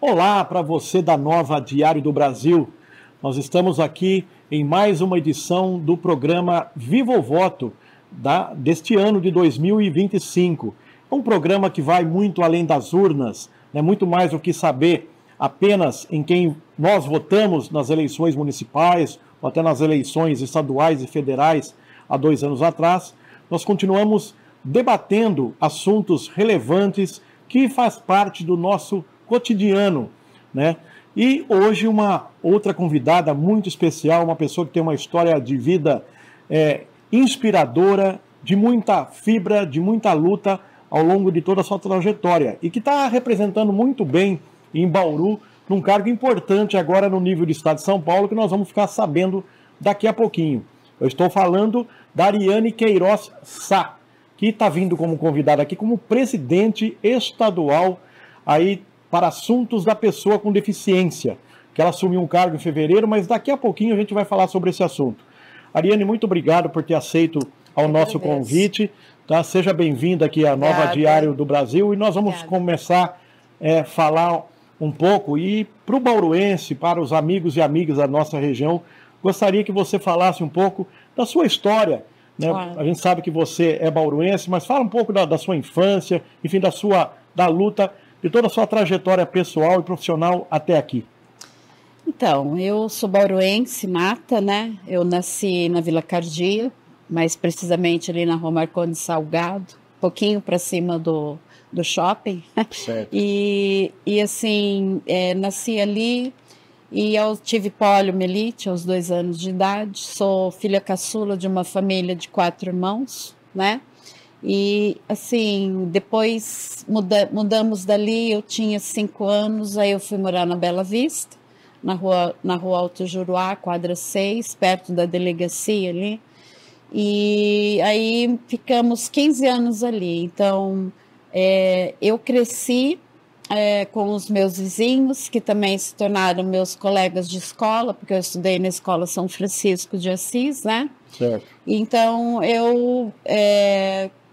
Olá para você da Nova Diário do Brasil. Nós estamos aqui em mais uma edição do programa Viva o Voto deste ano de 2025. É um programa que vai muito além das urnas, muito mais do que saber apenas em quem nós votamos nas eleições municipais ou até nas eleições estaduais e federais há 2 anos atrás. Nós continuamos debatendo assuntos relevantes que faz parte do nosso cotidiano, né? E hoje uma outra convidada muito especial, uma pessoa que tem uma história de vida inspiradora, de muita fibra, de muita luta ao longo de toda a sua trajetória e que está representando muito bem em Bauru, num cargo importante agora no nível de Estado de São Paulo, que nós vamos ficar sabendo daqui a pouquinho. Eu estou falando da Ariane Queiroz Sá, que está vindo como convidada aqui como presidente estadual aí para assuntos da pessoa com deficiência, que ela assumiu um cargo em fevereiro, mas daqui a pouquinho a gente vai falar sobre esse assunto. Ariane, muito obrigado por ter aceito ao nosso convite. Tá? Seja bem-vinda aqui à Nova Diário do Brasil e nós vamos começar a falar um pouco e para o bauruense, para os amigos e amigas da nossa região, gostaria que você falasse um pouco da sua história. Né? A gente sabe que você é bauruense, mas fala um pouco da sua infância, enfim, da luta, de toda a sua trajetória pessoal e profissional até aqui. Então, eu sou bauruense, nata, né? Eu nasci na Vila Cardia, mais precisamente ali na Rua Marcondes Salgado, um pouquinho para cima do shopping. Certo. E assim, nasci ali e eu tive poliomielite aos 2 anos de idade. Sou filha caçula de uma família de 4 irmãos, né? E assim, depois mudamos dali, eu tinha 5 anos, aí eu fui morar na Bela Vista, na rua Alto Juruá, quadra 6, perto da delegacia ali. E aí ficamos 15 anos ali. Então, eu cresci com os meus vizinhos, que também se tornaram meus colegas de escola, porque eu estudei na Escola São Francisco de Assis, né? Certo. Então, eu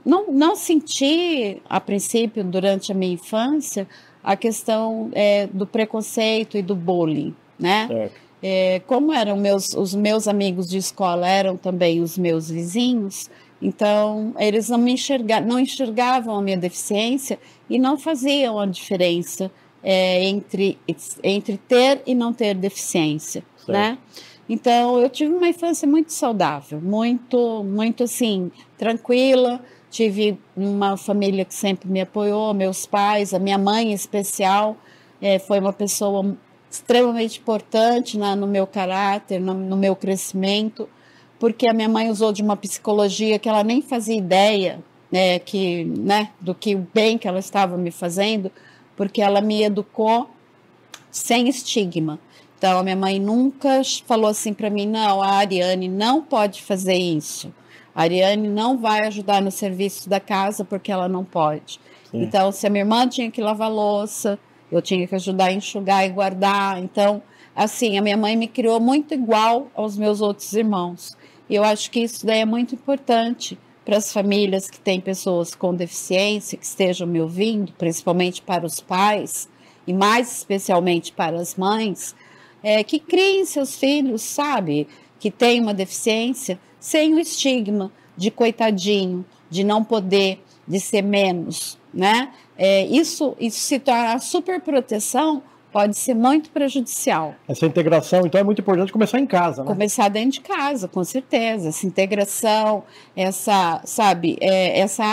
não senti, a princípio, durante a minha infância, a questão do preconceito e do bullying, né? Certo. Como eram os meus amigos de escola, eram também os meus vizinhos, então eles não enxergavam a minha deficiência e não faziam a diferença entre ter e não ter deficiência, certo, né? Então eu tive uma infância muito saudável, muito assim, tranquila. Tive uma família que sempre me apoiou, meus pais, a minha mãe em especial, foi uma pessoa extremamente importante no meu caráter, no meu crescimento, porque a minha mãe usou de uma psicologia que ela nem fazia ideia do que o bem que ela estava me fazendo, porque ela me educou sem estigma. Então, a minha mãe nunca falou assim para mim, não, a Ariane não pode fazer isso. A Ariane não vai ajudar no serviço da casa porque ela não pode. Sim. Então, se a minha irmã tinha que lavar louça, eu tinha que ajudar a enxugar e guardar. Então, assim, a minha mãe me criou muito igual aos meus outros irmãos. E eu acho que isso daí é muito importante para as famílias que têm pessoas com deficiência, que estejam me ouvindo, principalmente para os pais, e mais especialmente para as mães, que criem seus filhos, sabe, que têm uma deficiência, sem o estigma de coitadinho, de não poder, de ser menos, né? Isso se torna a superproteção, pode ser muito prejudicial. Essa integração, então, é muito importante começar em casa, né? Começar dentro de casa, com certeza. Essa integração, essa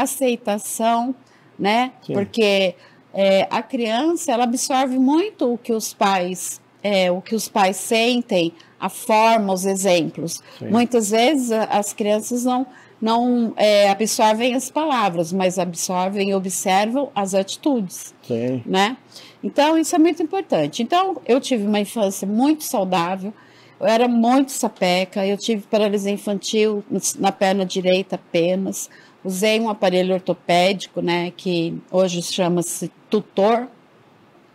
aceitação, né? Sim. Porque a criança, ela absorve muito o que os pais sentem, a forma, os exemplos. Sim. Muitas vezes as crianças não absorvem as palavras, mas absorvem e observam as atitudes. Sim. Né? Então, isso é muito importante. Então, eu tive uma infância muito saudável, eu era muito sapeca, eu tive paralisia infantil na perna direita apenas, usei um aparelho ortopédico, né, que hoje chama-se tutor.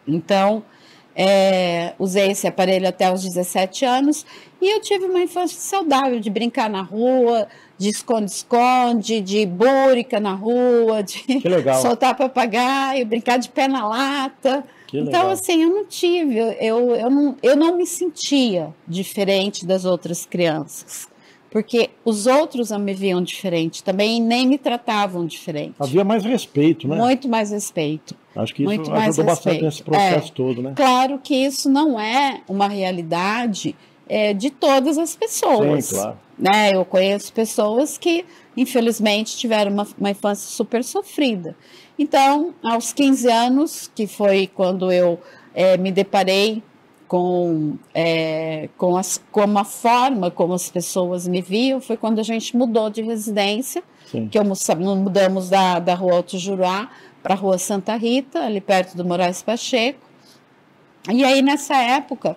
Então, usei esse aparelho até os 17 anos e eu tive uma infância saudável, de brincar na rua, de esconde-esconde, de búrica na rua, de soltar papagaio, brincar de pé na lata, Que Então, legal. assim, eu não tive, eu não me sentia diferente das outras crianças, porque os outros não me viam diferente também e nem me tratavam diferente. Havia mais respeito, né? Muito mais respeito. Acho que isso Muito mais ajudou bastante respeito. nesse processo todo, né? Claro que isso não é uma realidade de todas as pessoas. Sim, claro. Né? Eu conheço pessoas que, infelizmente, tiveram uma infância super sofrida. Então, aos 15 anos, que foi quando eu me deparei com a forma como as pessoas me viam, foi quando a gente mudou de residência, Sim. que mudamos da Rua Alto Juruá para a Rua Santa Rita, ali perto do Moraes Pacheco. E aí, nessa época,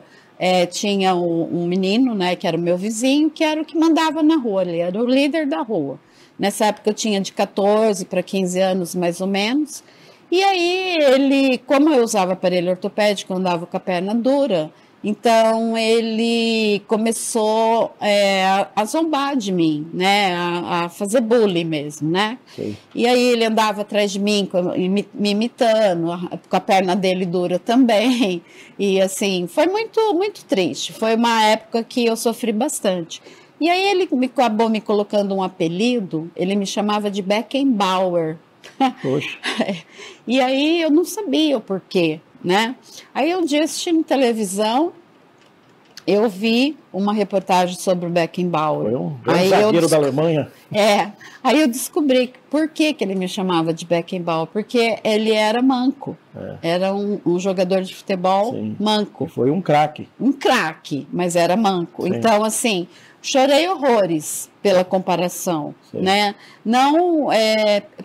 tinha um menino, né, que era o meu vizinho, que era o que mandava na rua, ele era o líder da rua. Nessa época eu tinha de 14 para 15 anos, mais ou menos. E aí ele, como eu usava aparelho ortopédico, andava com a perna dura, então ele começou a zombar de mim, né, a fazer bullying mesmo, né? Sim. E aí ele andava atrás de mim, me imitando, com a perna dele dura também. E assim, foi muito, muito triste. Foi uma época que eu sofri bastante. E aí ele acabou me colocando um apelido, ele me chamava de Beckenbauer. Poxa. E aí eu não sabia o porquê, né? Aí um dia assistindo televisão, eu vi uma reportagem sobre o Beckenbauer. Foi um grande zagueiro da Alemanha. Aí eu descobri por que ele me chamava de Beckenbauer, porque ele era manco. Era um jogador de futebol manco. E foi um craque. Um craque, mas era manco. Sim. Então, assim, chorei horrores pela comparação, né? Não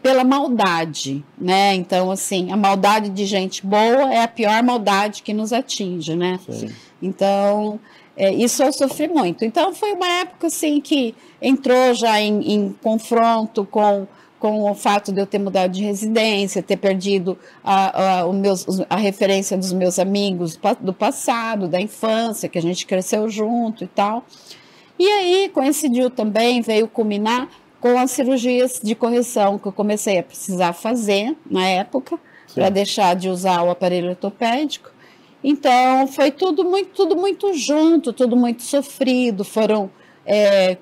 pela maldade, né? Então, assim, a maldade de gente boa é a pior maldade que nos atinge, né? Sim. Então, isso eu sofri muito. Então, foi uma época, assim, que entrou já em confronto com o fato de eu ter mudado de residência, ter perdido a referência dos meus amigos do passado, da infância, que a gente cresceu junto e tal. E aí coincidiu também, veio culminar com as cirurgias de correção que eu comecei a precisar fazer na época, para deixar de usar o aparelho ortopédico. Então foi tudo muito junto, tudo muito sofrido. Foram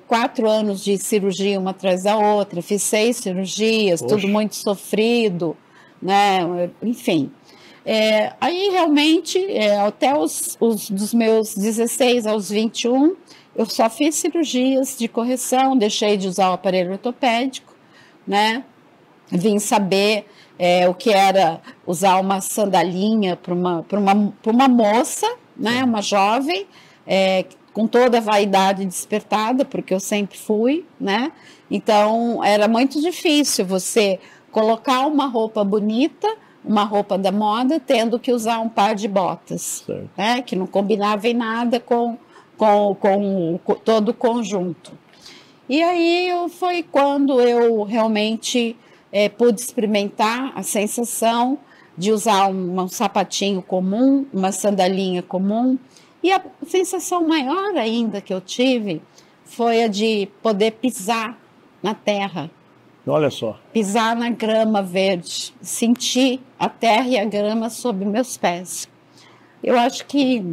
4 anos de cirurgia uma atrás da outra, fiz 6 cirurgias, tudo muito sofrido, né? Enfim. Aí realmente, até dos meus 16 aos 21, eu só fiz cirurgias de correção, deixei de usar o aparelho ortopédico, né? Vim saber o que era usar uma sandalinha para uma moça, né? Uma jovem, com toda a vaidade despertada, porque eu sempre fui, né? Então, era muito difícil você colocar uma roupa bonita, uma roupa da moda, tendo que usar um par de botas, né? Que não combinava em nada com todo o conjunto. E aí foi quando eu realmente pude experimentar a sensação de usar um sapatinho comum, uma sandalinha comum. E a sensação maior ainda que eu tive foi a de poder pisar na terra. Olha só. Pisar na grama verde, sentir a terra e a grama sob meus pés. Eu acho que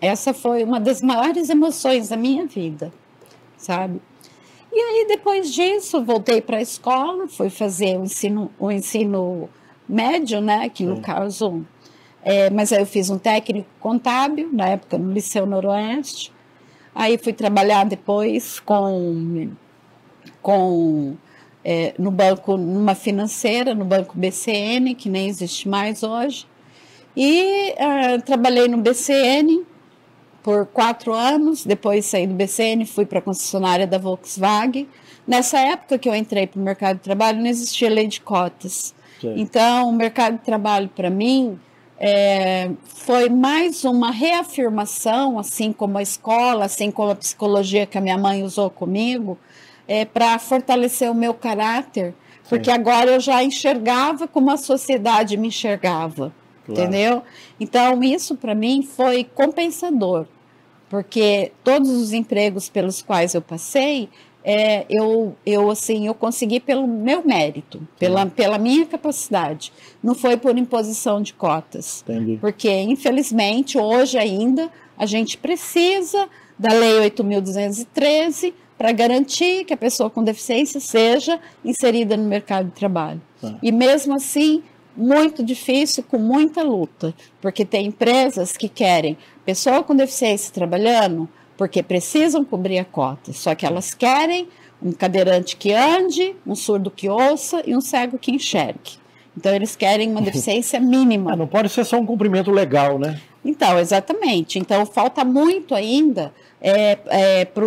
essa foi uma das maiores emoções da minha vida, sabe? E aí, depois disso, voltei para a escola, fui fazer o ensino médio, né? Que no caso... mas aí eu fiz um técnico contábil, na época no Liceu Noroeste. Aí fui trabalhar depois no banco, numa financeira, no Banco BCN, que nem existe mais hoje. E trabalhei no BCN por 4 anos, depois saí do BCN, fui para a concessionária da Volkswagen. Nessa época que eu entrei para o mercado de trabalho, não existia lei de cotas. Então, o mercado de trabalho, para mim, foi mais uma reafirmação, assim como a escola, assim como a psicologia que a minha mãe usou comigo, para fortalecer o meu caráter, porque agora eu já enxergava como a sociedade me enxergava. Entendeu? Então, isso para mim foi compensador, porque todos os empregos pelos quais eu passei eu consegui pelo meu mérito, pela minha capacidade. Não foi por imposição de cotas. Entendi. Porque, infelizmente, hoje ainda, a gente precisa da Lei 8.213 para garantir que a pessoa com deficiência seja inserida no mercado de trabalho. E mesmo assim, muito difícil, com muita luta, porque tem empresas que querem pessoa com deficiência trabalhando porque precisam cobrir a cota, só que elas querem um cadeirante que ande, um surdo que ouça e um cego que enxergue. Então, eles querem uma deficiência mínima. Não pode ser só um cumprimento legal, né? Então, exatamente. Então, falta muito ainda para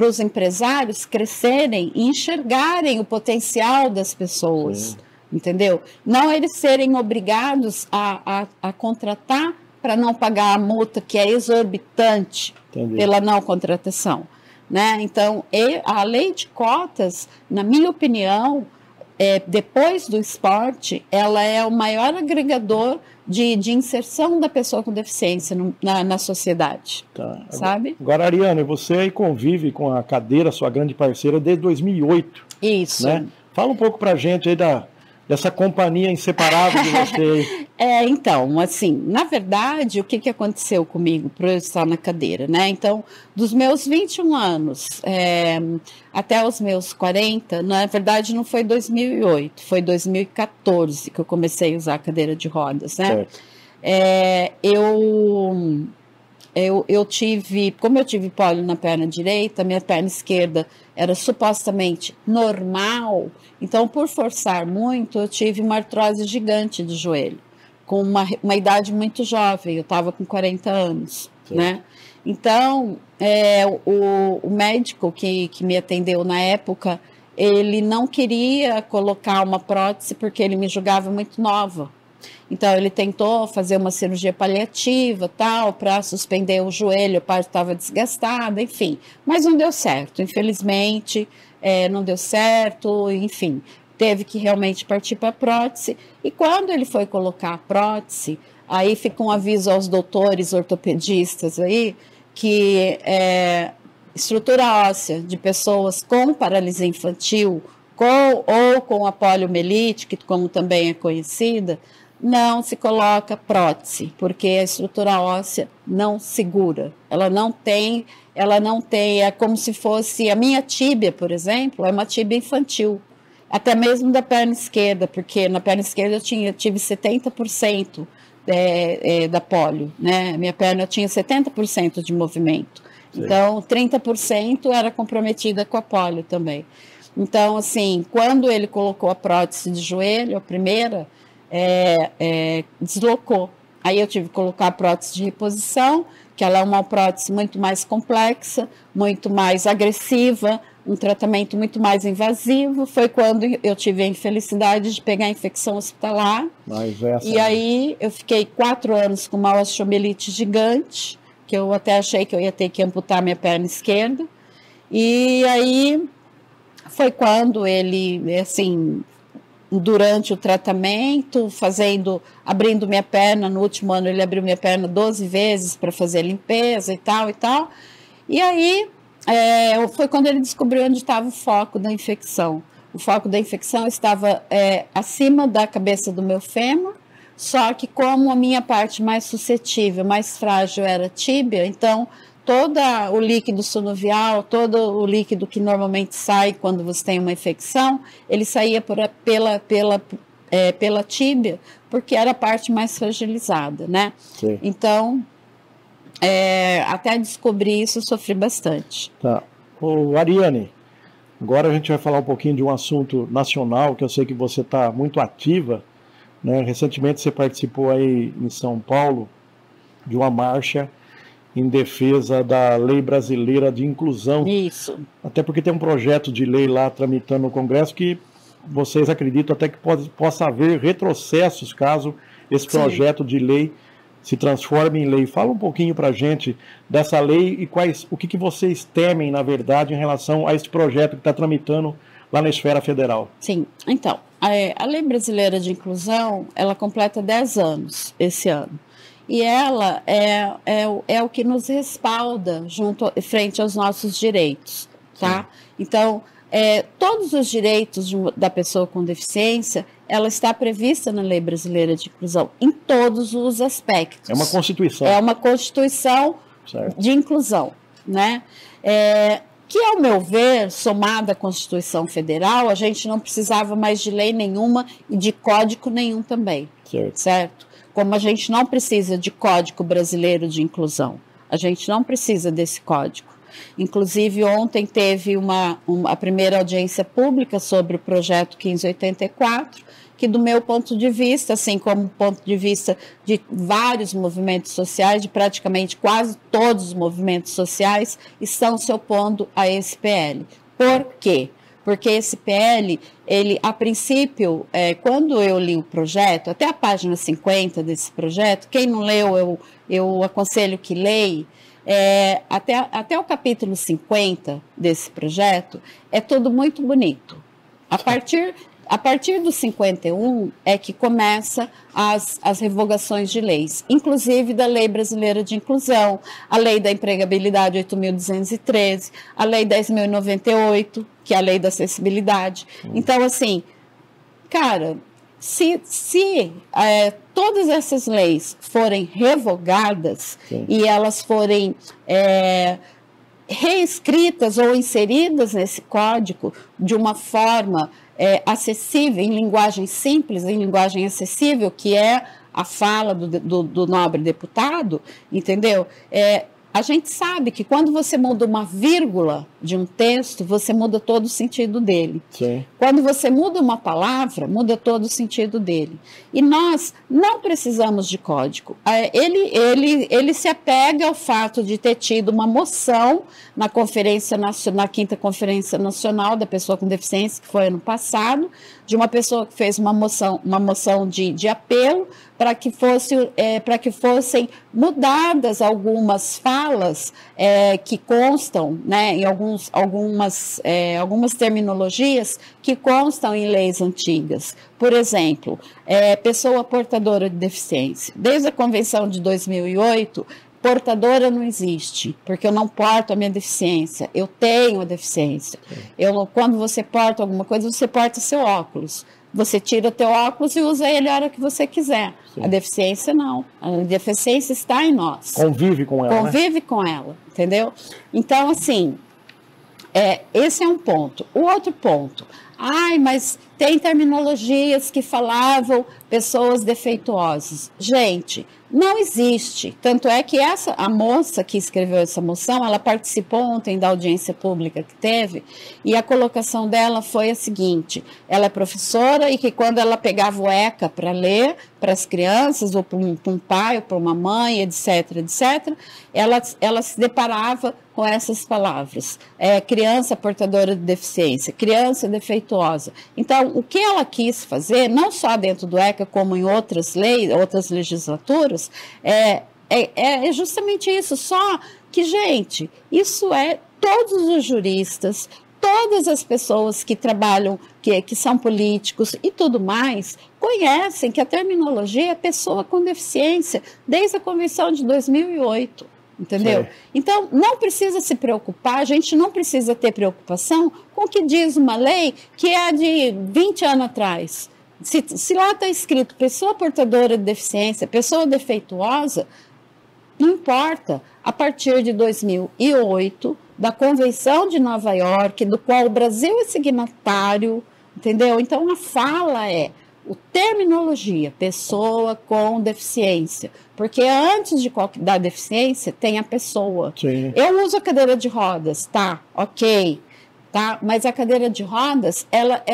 os empresários crescerem e enxergarem o potencial das pessoas, sim, entendeu? Não eles serem obrigados a contratar para não pagar a multa que é exorbitante, entendi, pela não contratação, né? Então, a lei de cotas, na minha opinião, depois do esporte, ela é o maior agregador de inserção da pessoa com deficiência na sociedade, tá, sabe? Agora, Ariane, você aí convive com a cadeira, sua grande parceira, desde 2008. Isso. Né? Fala um pouco pra gente aí dessa companhia inseparável de você. Então, assim, na verdade, o que aconteceu comigo para eu estar na cadeira, né? Então, dos meus 21 anos até os meus 40, na verdade não foi 2008, foi 2014 que eu comecei a usar a cadeira de rodas, né? Como eu tive pólio na perna direita, minha perna esquerda era supostamente normal, então por forçar muito, eu tive uma artrose gigante de joelho, com uma idade muito jovem, eu estava com 40 anos, sim, né? Então, o médico que me atendeu na época, ele não queria colocar uma prótese porque ele me julgava muito nova. Então, ele tentou fazer uma cirurgia paliativa, tal, para suspender o joelho, a parte estava desgastada, enfim. Mas não deu certo, infelizmente, não deu certo, enfim. Teve que realmente partir para a prótese. E quando ele foi colocar a prótese, aí fica um aviso aos doutores ortopedistas aí, que estrutura óssea de pessoas com paralisia infantil, ou com a poliomielite, que como também é conhecida, não se coloca prótese, porque a estrutura óssea não segura. Ela não tem, é como se fosse a minha tíbia, por exemplo, é uma tíbia infantil, até mesmo da perna esquerda, porque na perna esquerda eu tive 70% da polio, né? Minha perna tinha 70% de movimento. Sim. Então, 30% era comprometida com a polio também. Então, assim, quando ele colocou a prótese de joelho, a primeira, deslocou. Aí eu tive que colocar a prótese de reposição, que ela é uma prótese muito mais complexa, muito mais agressiva, um tratamento muito mais invasivo. Foi quando eu tive a infelicidade de pegar a infecção hospitalar. E aí eu fiquei 4 anos com uma osteomielite gigante, que eu até achei que eu ia ter que amputar minha perna esquerda. E aí foi quando ele, assim, durante o tratamento, abrindo minha perna, no último ano ele abriu minha perna 12 vezes para fazer limpeza e tal. E aí foi quando ele descobriu onde estava o foco da infecção. O foco da infecção estava acima da cabeça do meu fêmur, só que como a minha parte mais suscetível, mais frágil era a tíbia, então todo o líquido sinovial, todo o líquido que normalmente sai quando você tem uma infecção, ele saía pela tíbia, porque era a parte mais fragilizada, né? Sim. Então, até descobrir isso, eu sofri bastante. Tá. Ariane, agora a gente vai falar um pouquinho de um assunto nacional, que eu sei que você está muito ativa, né? Recentemente você participou aí em São Paulo de uma marcha em defesa da lei brasileira de inclusão. Isso. Até porque tem um projeto de lei lá tramitando no Congresso que vocês acreditam até que possa haver retrocessos caso esse projeto, sim, de lei se transforme em lei. Fala um pouquinho para a gente dessa lei e o que vocês temem, na verdade, em relação a esse projeto que está tramitando lá na esfera federal. Sim, então, a lei brasileira de inclusão, ela completa 10 anos esse ano. E ela é o que nos respalda frente aos nossos direitos. tá? Então, todos os direitos da pessoa com deficiência, ela está prevista na Lei Brasileira de Inclusão, em todos os aspectos. É uma Constituição. É uma Constituição de inclusão, né? Que, ao meu ver, somada à Constituição Federal, a gente não precisava mais de lei nenhuma e de código nenhum também, certo? Como a gente não precisa de Código Brasileiro de Inclusão, a gente não precisa desse código. Inclusive, ontem teve a primeira audiência pública sobre o projeto 1584, que, do meu ponto de vista, assim como ponto de vista de vários movimentos sociais, de praticamente quase todos os movimentos sociais, estão se opondo a esse PL. Por quê? Porque esse PL, ele, a princípio, quando eu li o projeto, até a página 50 desse projeto, quem não leu, eu aconselho que leia, até o capítulo 50 desse projeto, é tudo muito bonito. A partir do 51 é que começa as revogações de leis, inclusive da Lei Brasileira de Inclusão, a Lei da Empregabilidade 8.213, a Lei 10.098, que é a Lei da Acessibilidade. Então, assim, cara, se todas essas leis forem revogadas e elas forem reescritas ou inseridas nesse código de uma forma acessível, em linguagem simples, em linguagem acessível, que é a fala do nobre deputado, entendeu? A gente sabe que quando você muda uma vírgula de um texto, você muda todo o sentido dele. Sim. Quando você muda uma palavra, muda todo o sentido dele. E nós não precisamos de código. Ele se apega ao fato de ter tido uma moção na quinta Conferência Nacional da Pessoa com Deficiência, que foi ano passado, de uma pessoa que fez uma moção de apelo para que fossem mudadas algumas falas que constam, né, em algumas terminologias que constam em leis antigas. Por exemplo, pessoa portadora de deficiência. Desde a Convenção de 2008, portadora não existe, porque eu não porto a minha deficiência, eu tenho a deficiência. Quando você porta alguma coisa, você porta seu óculos. Você tira teu óculos e usa ele a hora que você quiser. Sim. A deficiência não. A deficiência está em nós. Convive com ela, Convive com ela, entendeu? Então, assim, esse é um ponto. O outro ponto, mas tem terminologias que falavam pessoas defeituosas. Gente, não existe. Tanto é que a moça que escreveu essa moção, ela participou ontem da audiência pública que teve, e a colocação dela foi a seguinte: ela é professora e que quando ela pegava o ECA para ler para as crianças, ou para um pai, ou para uma mãe, etc., ela se deparava com essas palavras. Criança portadora de deficiência, criança defeituosa. Então, o que ela quis fazer, não só dentro do ECA, como em outras leis, outras legislaturas, é justamente isso. Só que, gente, isso todos os juristas, todas as pessoas que trabalham, que são políticos e tudo mais, conhecem que a terminologia é pessoa com deficiência, desde a Convenção de 2008. Entendeu? Sim. Então, não precisa se preocupar, a gente não precisa ter preocupação com o que diz uma lei que é de 20 anos atrás. Se lá está escrito pessoa portadora de deficiência, pessoa defeituosa, não importa. A partir de 2008, da Convenção de Nova York, do qual o Brasil é signatário, entendeu? Então, a fala terminologia, pessoa com deficiência, porque antes da deficiência tem a pessoa. Sim. Eu uso a cadeira de rodas, tá? Ok. Tá? Mas a cadeira de rodas, ela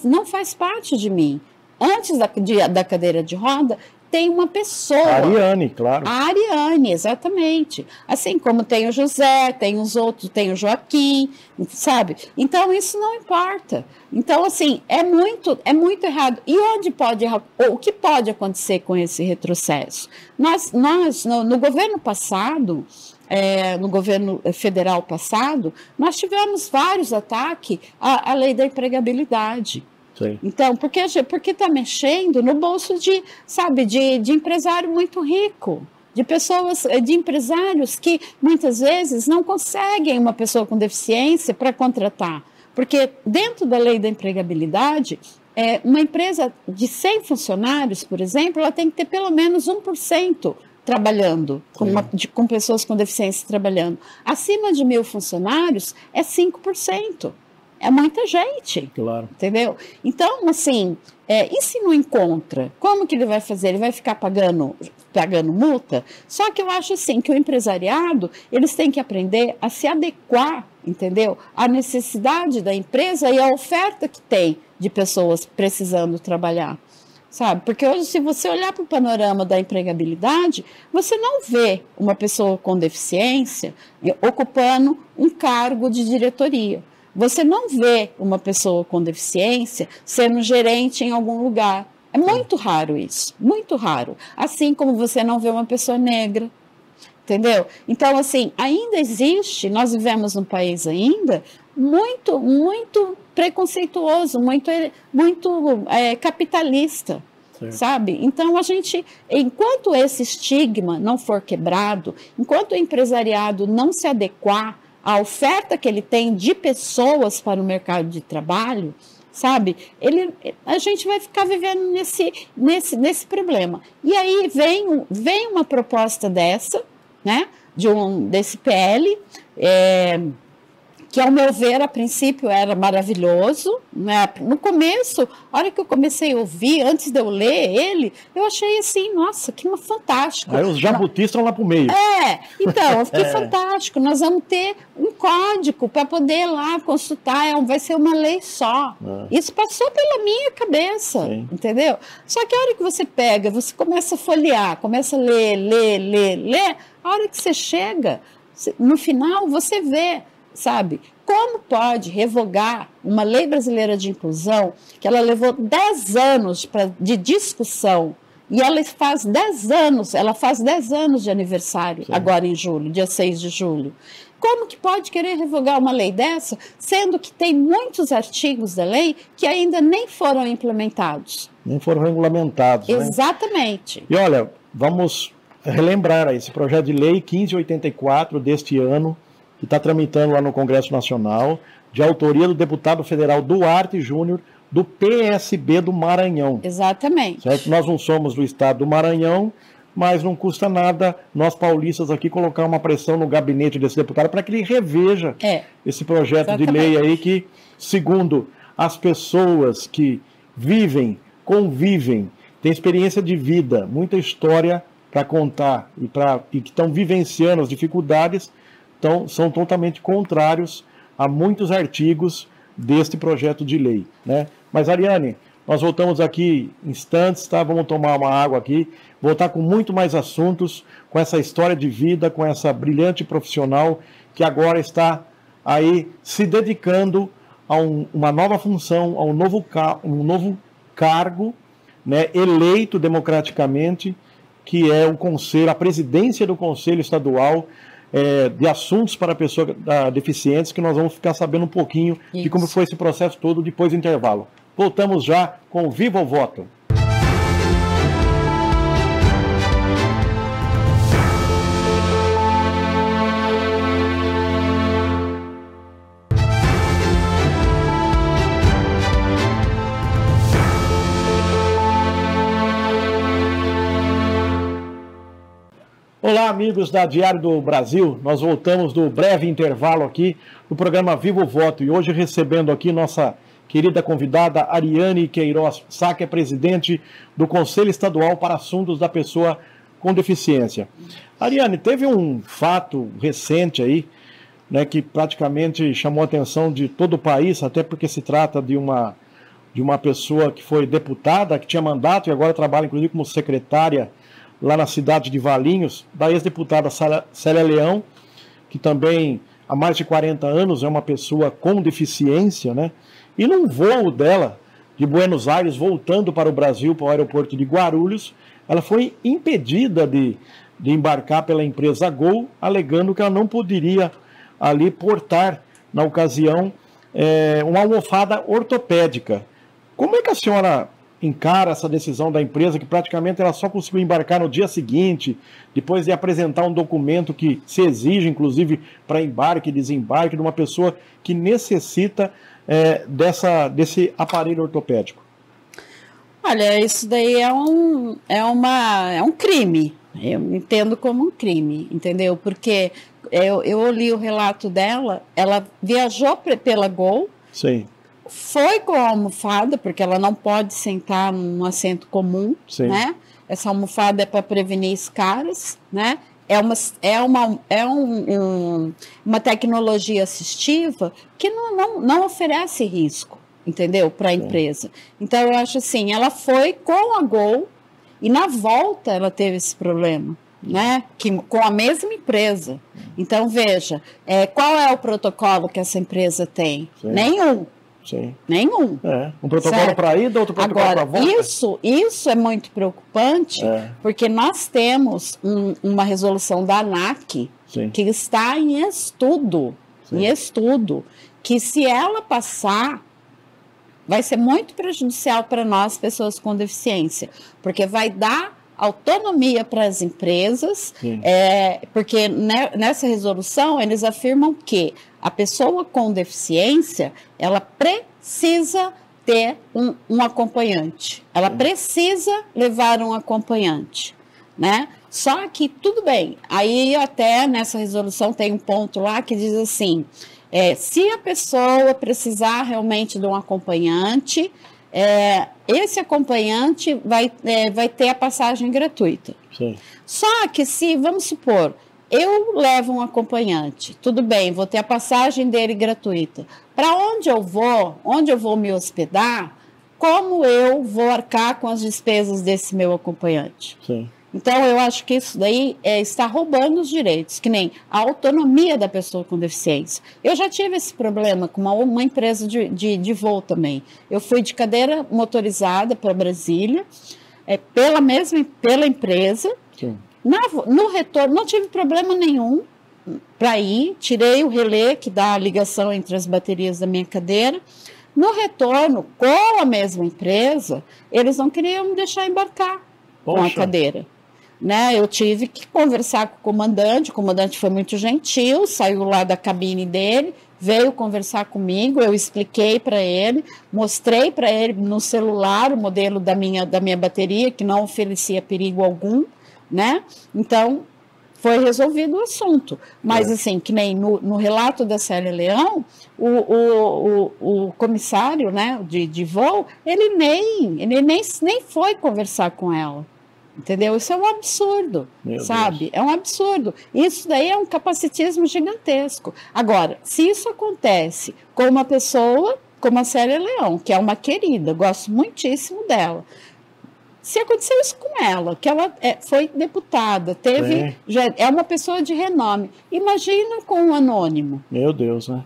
não faz parte de mim. Antes da cadeira de roda, tem uma pessoa. A Ariane, claro. A Ariane, exatamente. Assim como tem o José, tem os outros, tem o Joaquim, sabe? Então, isso não importa. Então, assim, é muito errado. E o que pode acontecer com esse retrocesso? Nós no governo passado, no governo federal passado, nós tivemos vários ataques à lei da empregabilidade. Sim. Então, porque está mexendo no bolso de empresário muito rico, de pessoas, de empresários que muitas vezes não conseguem uma pessoa com deficiência para contratar. Porque dentro da lei da empregabilidade, uma empresa de 100 funcionários, por exemplo, ela tem que ter pelo menos 1% trabalhando, com pessoas com deficiência trabalhando. Acima de 1.000 funcionários é 5%. É muita gente, claro. Entendeu? Então, assim, e se não encontra? Como que ele vai fazer? Ele vai ficar pagando multa? Só que eu acho assim, que o empresariado, eles têm que aprender a se adequar, entendeu? À necessidade da empresa e à oferta que tem de pessoas precisando trabalhar. Sabe? Porque hoje, se você olhar para o panorama da empregabilidade, você não vê uma pessoa com deficiência ocupando um cargo de diretoria. Você não vê uma pessoa com deficiência sendo gerente em algum lugar. É muito raro isso, muito raro. Assim como você não vê uma pessoa negra, entendeu? Então, assim, ainda existe, nós vivemos num país ainda muito preconceituoso, muito capitalista, certo. Sabe? Então, a gente, enquanto esse estigma não for quebrado, enquanto o empresariado não se adequar à oferta que ele tem de pessoas para o mercado de trabalho, sabe? A gente vai ficar vivendo nesse problema. E aí vem uma proposta dessa, né? Desse PL, que, ao meu ver, a princípio era maravilhoso, né? No começo, a hora que eu comecei a ouvir, antes de eu ler ele, eu achei assim, nossa, que fantástico. Aí os jabutis estão lá pro meio. Então, eu fiquei fantástico, nós vamos ter um código para poder ir lá consultar, vai ser uma lei só. Isso passou pela minha cabeça, sim. Entendeu? Só que a hora que você pega, você começa a folhear, começa a ler, a hora que você chega, no final você vê, sabe? Como pode revogar uma lei brasileira de inclusão que ela levou 10 anos de discussão e ela faz 10 anos de aniversário, sim. Agora em julho, dia 6 de julho. Como que pode querer revogar uma lei dessa, sendo que tem muitos artigos da lei que ainda nem foram implementados? Nem foram regulamentados, Exatamente. Né? E olha, vamos relembrar esse projeto de lei 1584 deste ano, que está tramitando lá no Congresso Nacional, de autoria do deputado federal Duarte Júnior, do PSB do Maranhão. Exatamente. Certo? Nós não somos do estado do Maranhão, mas não custa nada nós paulistas aqui colocar uma pressão no gabinete desse deputado para que ele reveja esse projeto de lei aí que, segundo as pessoas que vivem, convivem, têm experiência de vida, muita história para contar e que estão vivenciando as dificuldades, então, são totalmente contrários a muitos artigos deste projeto de lei, né? Mas, Ariane, nós voltamos aqui instantes, tá? Vamos tomar uma água aqui, voltar com muito mais assuntos, com essa história de vida, com essa brilhante profissional que agora está aí se dedicando a uma nova função, a um novo cargo, né, eleito democraticamente, que é o Conselho, a presidência do Conselho Estadual de Assuntos para Pessoas Deficientes, que nós vamos ficar sabendo um pouquinho de como foi esse processo todo depois do intervalo. Voltamos já com Viva o Voto. Olá, amigos da Diário do Brasil. Nós voltamos do breve intervalo aqui do programa Viva o Voto e hoje recebendo aqui nossa querida convidada Ariane Queiroz Sá, que é presidente do Conselho Estadual para Assuntos da Pessoa com Deficiência. Ariane, teve um fato recente aí, né, que praticamente chamou a atenção de todo o país, até porque se trata de uma pessoa que foi deputada, que tinha mandato e agora trabalha inclusive como secretária lá na cidade de Valinhos, da ex-deputada Célia Leão, que também há mais de 40 anos é uma pessoa com deficiência, né? E num voo dela, de Buenos Aires, voltando para o Brasil, para o aeroporto de Guarulhos, ela foi impedida de embarcar pela empresa Gol, alegando que ela não poderia ali portar, na ocasião, uma almofada ortopédica. Como é que a senhora encara essa decisão da empresa, que praticamente ela só conseguiu embarcar no dia seguinte, depois de apresentar um documento que se exige, inclusive, para embarque e desembarque de uma pessoa que necessita desse aparelho ortopédico? Olha, isso daí é um crime. Eu entendo como um crime, entendeu? Porque eu li o relato dela, ela viajou pela Gol, Sim. Foi com a almofada, porque ela não pode sentar num assento comum, Sim. né? Essa almofada é para prevenir escaras, né? Uma tecnologia assistiva que não oferece risco, entendeu? Para a empresa. Então, eu acho assim, ela foi com a Gol e na volta ela teve esse problema, né? Com a mesma empresa. Então, veja, qual é o protocolo que essa empresa tem? Sim. Nenhum. Sim. Nenhum. Um protocolo para a ida, outro protocolo para a volta. Isso é muito preocupante, porque nós temos uma resolução da ANAC que está em estudo, que se ela passar, vai ser muito prejudicial para nós, pessoas com deficiência, porque vai dar autonomia para as empresas, porque nessa resolução eles afirmam que a pessoa com deficiência, ela precisa ter um acompanhante, ela precisa levar um acompanhante, né? Só que, tudo bem, aí até nessa resolução tem um ponto lá que diz assim, se a pessoa precisar realmente de um acompanhante, esse acompanhante vai ter a passagem gratuita. Sim. Só que se, vamos supor, eu levo um acompanhante, tudo bem, vou ter a passagem dele gratuita. Para onde eu vou me hospedar, como eu vou arcar com as despesas desse meu acompanhante? Sim. Então, eu acho que isso daí está roubando os direitos, que nem a autonomia da pessoa com deficiência. Eu já tive esse problema com uma empresa de voo também. Eu fui de cadeira motorizada para Brasília, pela empresa. Sim. No retorno, não tive problema nenhum para ir, tirei o relé que dá a ligação entre as baterias da minha cadeira. No retorno, com a mesma empresa, eles não queriam me deixar embarcar com a cadeira. Né? Eu tive que conversar com o comandante foi muito gentil, saiu lá da cabine dele, veio conversar comigo, eu expliquei para ele, mostrei para ele no celular o modelo da minha bateria, que não oferecia perigo algum, né? Então, foi resolvido o assunto. Mas, assim, que nem no relato da Célia Leão, o comissário, né, de voo, ele nem foi conversar com ela. Entendeu? Isso é um absurdo, sabe? Deus. É um absurdo. Isso daí é um capacitismo gigantesco. Agora, se isso acontece com uma pessoa como a Célia Leão, que é uma querida, gosto muitíssimo dela, se aconteceu isso com ela, que ela foi deputada, é uma pessoa de renome. Imagina com um anônimo. Meu Deus, né?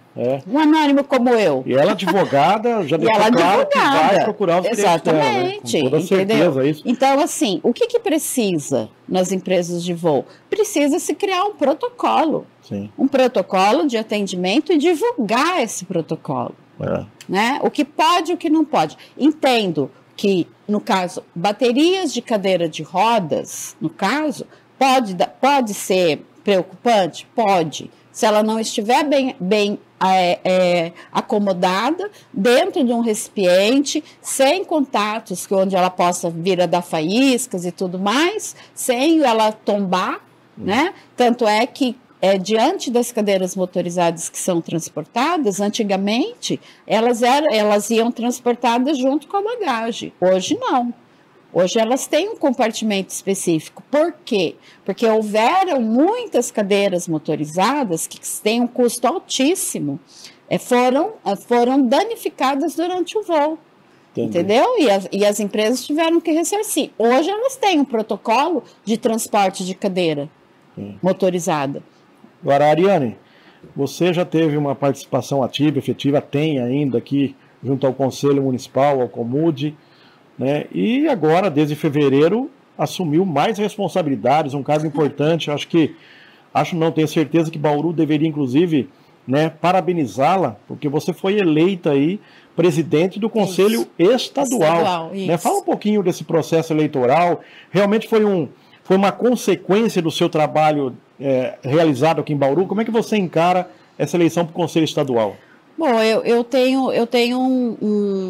Um anônimo como eu. E ela advogada, já deixou claro que vai procurar os direitos dela, né? Com toda certeza, isso. Então, assim, o que precisa nas empresas de voo? Precisa se criar um protocolo. Sim. Um protocolo de atendimento e divulgar esse protocolo. Né? O que pode e o que não pode. Entendo que, no caso, baterias de cadeira de rodas, no caso, pode ser preocupante? Pode. Se ela não estiver bem acomodada, dentro de um recipiente, sem contatos, onde ela possa vir a dar faíscas e tudo mais, sem ela tombar, né? Tanto é que diante das cadeiras motorizadas que são transportadas, antigamente, elas iam transportadas junto com a bagagem. Hoje não. Hoje elas têm um compartimento específico. Por quê? Porque houveram muitas cadeiras motorizadas que têm um custo altíssimo, foram danificadas durante o voo. Entendi. Entendeu? E as empresas tiveram que ressarcir. Hoje elas têm um protocolo de transporte de cadeira motorizada. Agora, Ariane, você já teve uma participação ativa, efetiva, tem ainda aqui junto ao Conselho Municipal, ao Comude, né? E agora, desde fevereiro, assumiu mais responsabilidades, um cargo importante. Tenho certeza que Bauru deveria, inclusive, né, parabenizá-la, porque você foi eleita aí presidente do Conselho Estadual. Né? Fala um pouquinho desse processo eleitoral. Realmente foi uma consequência do seu trabalho realizado aqui em Bauru. Como é que você encara essa eleição para o Conselho Estadual? Bom, eu tenho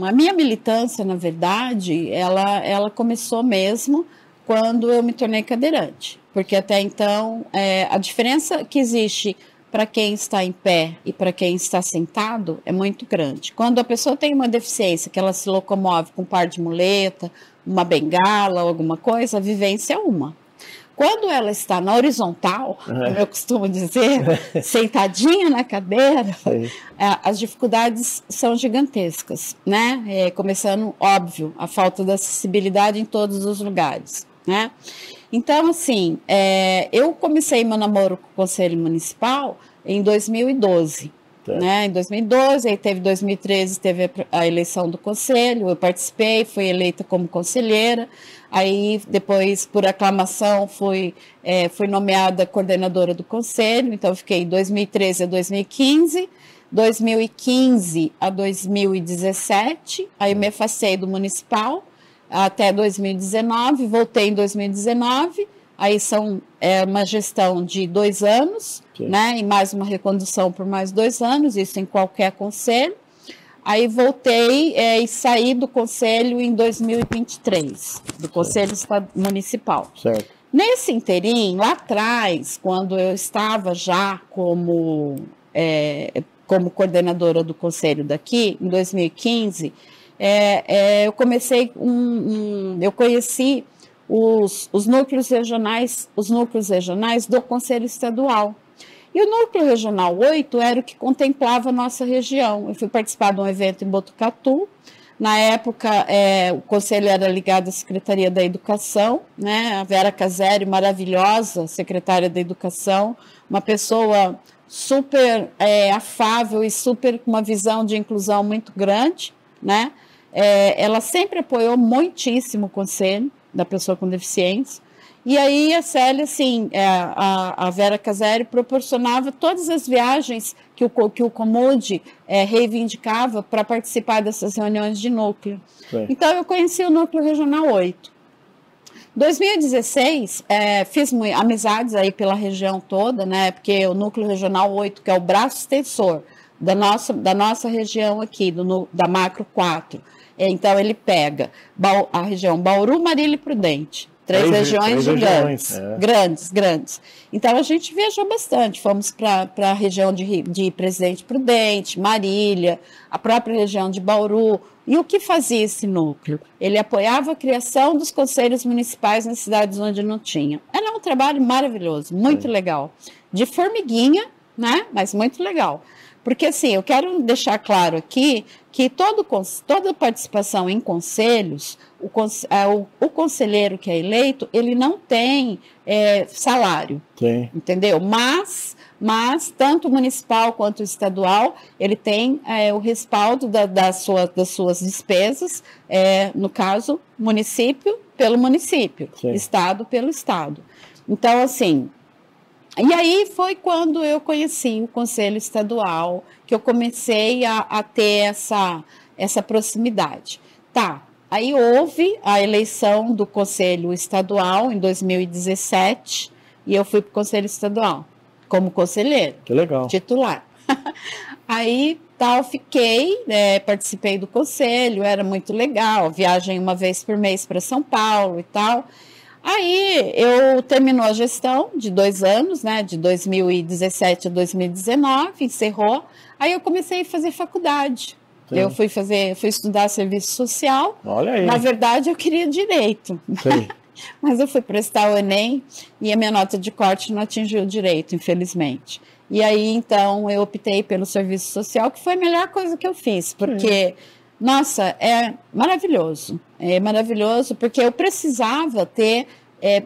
a minha militância, na verdade, ela começou mesmo quando eu me tornei cadeirante, porque até então a diferença que existe para quem está em pé e para quem está sentado é muito grande. Quando a pessoa tem uma deficiência, que ela se locomove com um par de muleta, uma bengala, alguma coisa, a vivência é uma. Quando ela está na horizontal, como eu costumo dizer, sentadinha na cadeira, as dificuldades são gigantescas, né? Começando, óbvio, a falta de acessibilidade em todos os lugares, né? Então, assim, eu comecei meu namoro com o Conselho Municipal em 2012. Né? Em 2012, aí teve 2013, teve a eleição do Conselho, eu participei, fui eleita como conselheira, aí depois, por aclamação, fui nomeada coordenadora do Conselho, então eu fiquei 2013 a 2015, 2015 a 2017, aí me afastei do Municipal, até 2019, voltei em 2019, aí uma gestão de 2 anos, né, e mais uma recondução por mais 2 anos, isso em qualquer conselho. Aí voltei e saí do conselho em 2023, do Conselho Municipal. Certo. Nesse interim, lá atrás, quando eu estava já como coordenadora do conselho daqui, em 2015, eu comecei eu conheci os núcleos regionais do Conselho Estadual. E o Núcleo Regional 8 era o que contemplava a nossa região. Eu fui participar de um evento em Botucatu. Na época, o Conselho era ligado à Secretaria da Educação, né? A Vera Caseri, maravilhosa secretária da Educação, uma pessoa super afável e super com uma visão de inclusão muito grande, né? Ela sempre apoiou muitíssimo o Conselho da pessoa com deficiência. E aí a Célia, assim, a Vera Caseri proporcionava todas as viagens que o Comude reivindicava para participar dessas reuniões de núcleo. Então eu conheci o Núcleo Regional 8. Em 2016, fiz amizades aí pela região toda, né? Porque o Núcleo Regional 8, que é o braço extensor da nossa região aqui, da Macro 4. Então ele pega a região Bauru, Marília e Prudente. Três regiões grandes. Então, a gente viajou bastante. Fomos para a região de Presidente Prudente, Marília, a própria região de Bauru. E o que fazia esse núcleo? Ele apoiava a criação dos conselhos municipais nas cidades onde não tinha. Era um trabalho maravilhoso, muito legal. De formiguinha, né? Mas muito legal. Porque, assim, eu quero deixar claro aqui que toda participação em conselhos, o conselheiro que é eleito, ele não tem salário, entendeu? Mas tanto o municipal quanto o estadual, ele tem o respaldo das suas despesas, no caso, município pelo município, estado pelo estado. Então, assim... E aí foi quando eu conheci o Conselho Estadual, que eu comecei a ter essa proximidade. Aí houve a eleição do Conselho Estadual em 2017, e eu fui para o Conselho Estadual, como conselheiro. Que legal. Titular. Aí fiquei, participei do Conselho, era muito legal, viagem uma vez por mês para São Paulo e tal. Aí terminou a gestão de 2 anos, né, de 2017 a 2019, encerrou. Aí eu comecei a fazer faculdade. Eu fui estudar serviço social. Olha aí. Na verdade, eu queria direito. Mas eu fui prestar o Enem e a minha nota de corte não atingiu o direito, infelizmente. E aí, então, eu optei pelo serviço social, que foi a melhor coisa que eu fiz, porque... Nossa, é maravilhoso porque eu precisava ter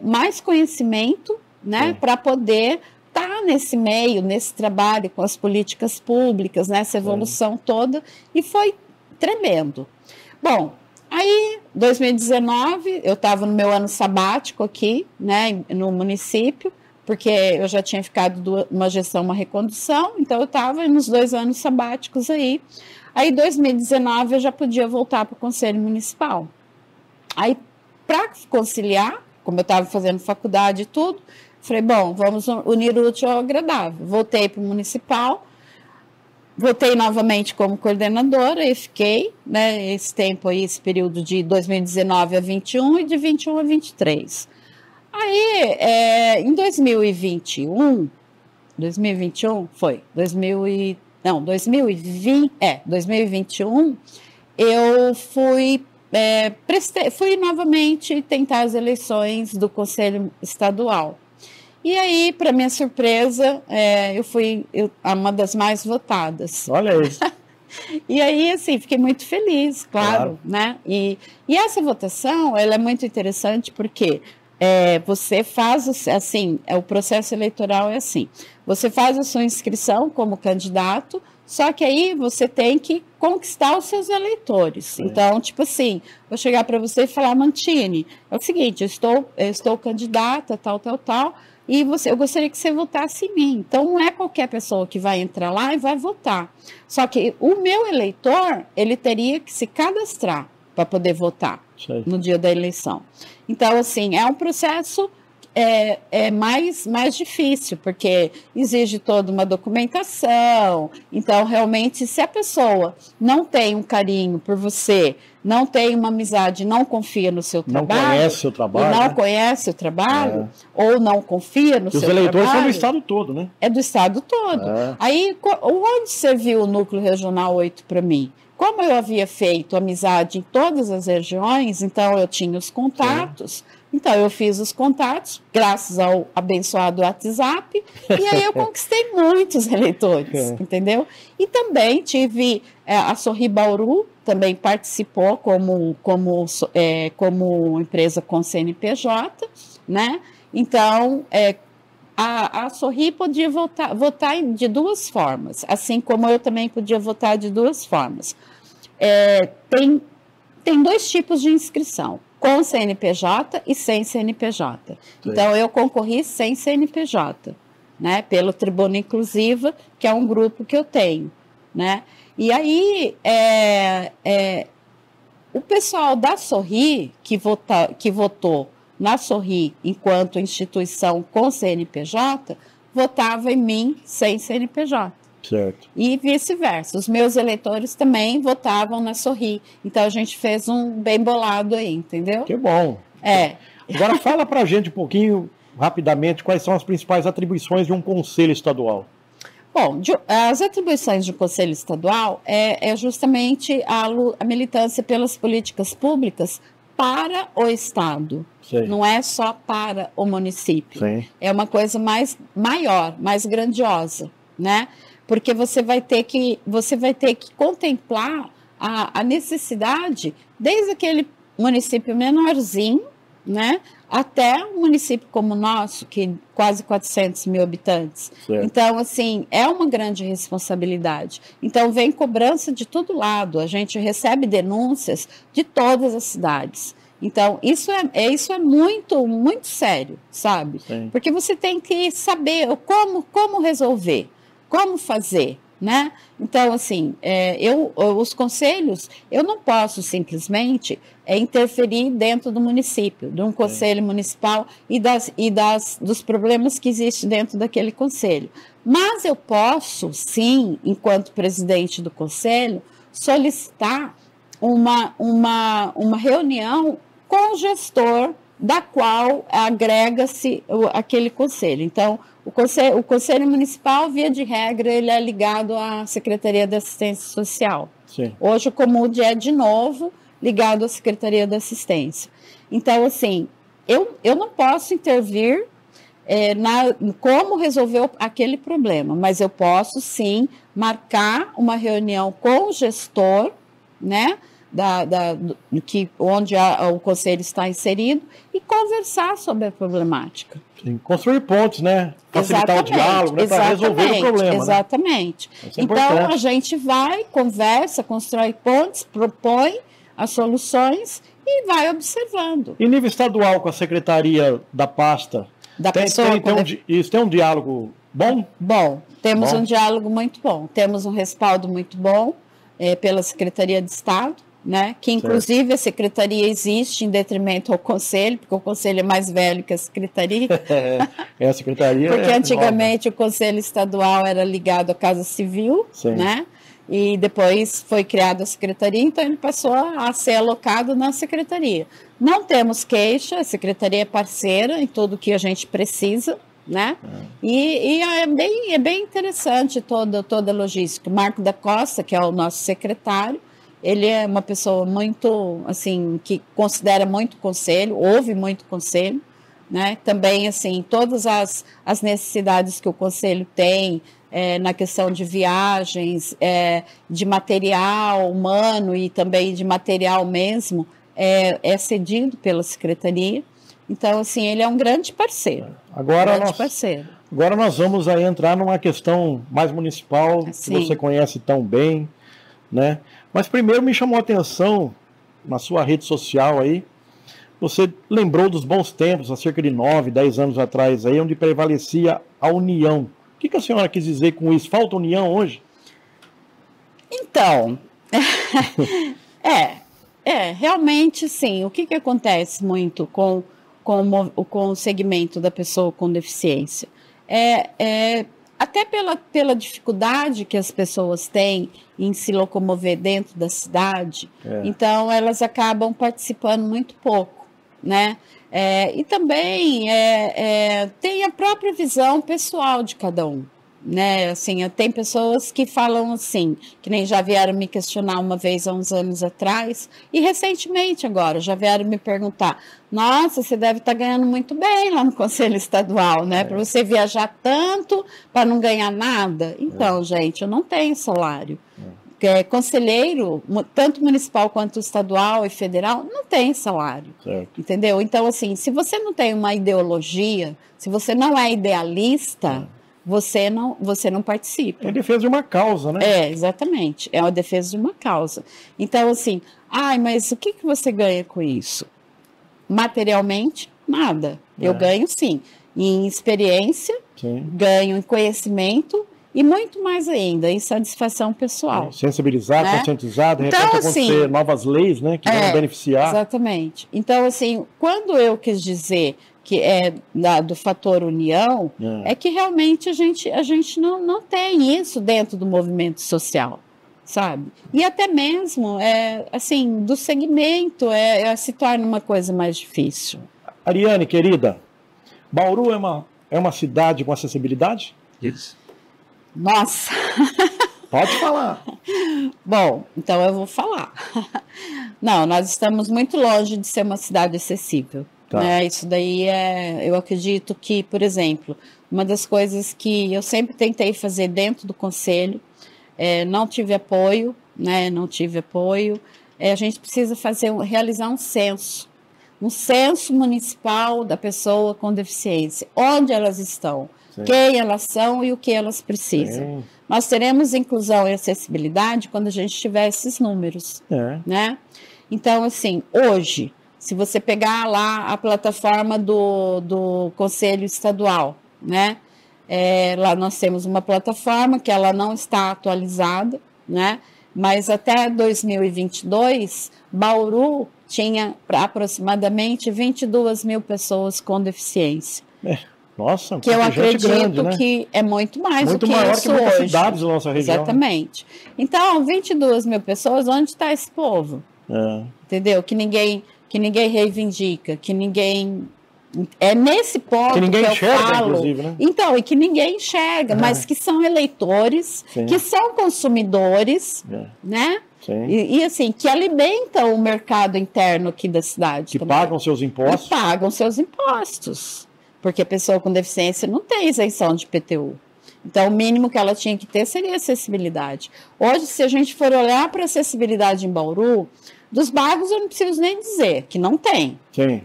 mais conhecimento, né, para poder estar nesse meio, nesse trabalho com as políticas públicas, nessa evolução toda, e foi tremendo. Bom, aí, 2019, eu estava no meu ano sabático aqui, né, no município, porque eu já tinha ficado uma gestão, uma recondução, então eu estava nos 2 anos sabáticos aí. Aí, em 2019, eu já podia voltar para o Conselho Municipal. Aí, para conciliar, como eu estava fazendo faculdade e tudo, falei, bom, vamos unir o útil ao agradável. Voltei para o Municipal, voltei novamente como coordenadora e fiquei, né, esse tempo aí, esse período de 2019 a 21 e de 21 a 23. Aí, em 2021 foi, 2021, eu fui novamente tentar as eleições do Conselho Estadual. E aí, para minha surpresa, eu fui uma das mais votadas. Olha isso. E aí, assim, fiquei muito feliz, claro. Né? E essa votação, ela é muito interessante porque você faz, assim, o processo eleitoral é assim, você faz a sua inscrição como candidato, só que aí você tem que conquistar os seus eleitores. Então, tipo assim, vou chegar para você e falar, Mantini, é o seguinte, eu estou candidata, tal, e eu gostaria que você votasse em mim. Então, não é qualquer pessoa que vai entrar lá e vai votar. Só que o meu eleitor, ele teria que se cadastrar para poder votar no dia da eleição. Então, assim, é um processo mais difícil, porque exige toda uma documentação. Então, realmente, se a pessoa não tem um carinho por você, não tem uma amizade, não confia no seu trabalho, não conhece o trabalho, ou não confia no seu trabalho. Os eleitores são do estado todo, né? É do estado todo. Aí, onde serviu o Núcleo Regional 8 para mim? Como eu havia feito amizade em todas as regiões, então eu tinha os contatos. Então, eu fiz os contatos, graças ao abençoado WhatsApp, e aí eu conquistei muitos eleitores, entendeu? E também tive a Sorri Bauru, também participou como empresa com CNPJ, né? Então, a Sorri podia votar de 2 formas, assim como eu também podia votar de 2 formas. Tem 2 tipos de inscrição, com CNPJ e sem CNPJ. Sim. Então, eu concorri sem CNPJ, né, pelo Tribuna Inclusiva, que é um grupo que eu tenho, né? E aí, o pessoal da Sorri, que votou na Sorri enquanto instituição com CNPJ, votava em mim sem CNPJ. Certo. E vice-versa. Os meus eleitores também votavam na Sorri. Então, a gente fez um bem bolado aí, entendeu? Que bom. Agora, fala pra gente um pouquinho, rapidamente, quais são as principais atribuições de um conselho estadual. Bom, as atribuições de um conselho estadual é justamente a militância pelas políticas públicas para o Estado. Sim. Não é só para o município. Sim. É uma coisa maior, mais grandiosa, né? Porque você vai ter que contemplar a necessidade desde aquele município menorzinho, né, até um município como o nosso, que quase 400 mil habitantes. Certo. Então, assim, é uma grande responsabilidade. Então, vem cobrança de todo lado. A gente recebe denúncias de todas as cidades. Então, isso é muito, muito sério, sabe? Sim. Porque você tem que saber como resolver. Como fazer, né? Então, assim, os conselhos, eu não posso simplesmente interferir dentro do município, de um conselho municipal dos problemas que existem dentro daquele conselho. Mas eu posso, sim, enquanto presidente do conselho, solicitar uma reunião com o gestor da qual agrega-se aquele conselho. Então, o Conselho Municipal, via de regra, ele é ligado à Secretaria de Assistência Social. Sim. Hoje o Comude é, de novo, ligado à Secretaria de Assistência. Então, assim, eu não posso intervir como resolver aquele problema, mas eu posso, sim, marcar uma reunião com o gestor, né, onde o conselho está inserido, e conversar sobre a problemática. Sim, construir pontos, né? Facilitar o diálogo, né? Para resolver o problema. Exatamente. Né? Então, a gente vai, conversa, constrói pontos, propõe as soluções e vai observando. Em nível estadual, com a secretaria da pasta, da pessoa. Isso tem um diálogo bom? Bom, temos um diálogo muito bom. Temos um respaldo muito bom pela Secretaria de Estado, né? Que inclusive a Secretaria existe em detrimento ao Conselho, porque o Conselho é mais velho que a Secretaria. A Secretaria porque antigamente o Conselho Estadual era ligado à Casa Civil, né? E depois foi criada a Secretaria, então ele passou a ser alocado na Secretaria. Não temos queixa, a Secretaria é parceira em tudo que a gente precisa, né? E é bem interessante toda a logística. O Marco da Costa, que é o nosso secretário, ele é uma pessoa muito, assim, que considera muito conselho, ouve muito conselho, né? Também, assim, todas as necessidades que o conselho tem, na questão de viagens, de material humano e também de material mesmo, é cedido pela Secretaria. Então, assim, ele é um grande parceiro. Agora nós vamos aí entrar numa questão mais municipal, que você conhece tão bem, né? Mas primeiro me chamou a atenção, na sua rede social aí, você lembrou dos bons tempos, há cerca de 9, 10 anos atrás, aí, onde prevalecia a união. O que a senhora quis dizer com isso? Falta união hoje? Então, realmente sim. O que acontece muito com o segmento da pessoa com deficiência? Até pela dificuldade que as pessoas têm em se locomover dentro da cidade, então elas acabam participando muito pouco, né? E também tem a própria visão pessoal de cada um, né? Assim, tem pessoas que falam assim, que nem já vieram me questionar uma vez há uns anos atrás, e recentemente agora, já vieram me perguntar, nossa, você deve estar ganhando muito bem lá no Conselho Estadual, né? Para você viajar tanto para não ganhar nada. Então, gente, eu não tenho salário. Conselheiro, tanto municipal quanto estadual e federal, não tem salário, entendeu? Então, assim, se você não tem uma ideologia, se você não é idealista, você não participa. É a defesa de uma causa, né? Exatamente, é a defesa de uma causa. Então, assim, mas o que você ganha com isso? Materialmente, nada. Eu ganho, sim, em experiência, ganho em conhecimento, e muito mais ainda, em satisfação pessoal. Sensibilizar, né? Conscientizar, de repente então, acontecer novas leis, né, que vão beneficiar. Exatamente. Então, assim, quando eu quis dizer que do fator união, é que realmente a gente não tem isso dentro do movimento social, sabe? E até mesmo, assim, do segmento, se torna uma coisa mais difícil. Ariane, querida, Bauru é uma cidade com acessibilidade? Isso. Nossa! Pode falar. Bom, então eu vou falar. Não, nós estamos muito longe de ser uma cidade acessível. Né? Isso daí eu acredito que, por exemplo, uma das coisas que eu sempre tentei fazer dentro do conselho, não tive apoio, né? Não tive apoio. A gente precisa realizar um censo municipal da pessoa com deficiência, onde elas estão. Quem elas são e o que elas precisam. Nós teremos inclusão e acessibilidade quando a gente tiver esses números, né? Então, assim, hoje, se você pegar lá a plataforma do Conselho Estadual, né? Lá nós temos uma plataforma que ela não está atualizada, né? Mas até 2022, Bauru tinha aproximadamente 22 mil pessoas com deficiência. Nossa, que eu acredito grande, né? Que é muito mais do que maior isso que muitas hoje. Cidades da nossa região. Exatamente. Então, 22 mil pessoas, onde está esse povo? Entendeu? Que ninguém reivindica, que ninguém... É nesse ponto que ninguém enxerga, falo. Inclusive, né? Então, e que ninguém enxerga, mas que são eleitores, que são consumidores, né? E assim, que alimentam o mercado interno aqui da cidade. Que também. Pagam seus impostos. Que pagam seus impostos. Porque a pessoa com deficiência não tem isenção de IPTU. Então, o mínimo que ela tinha que ter seria acessibilidade. Hoje, se a gente for olhar para a acessibilidade em Bauru, dos bairros eu não preciso nem dizer que não tem.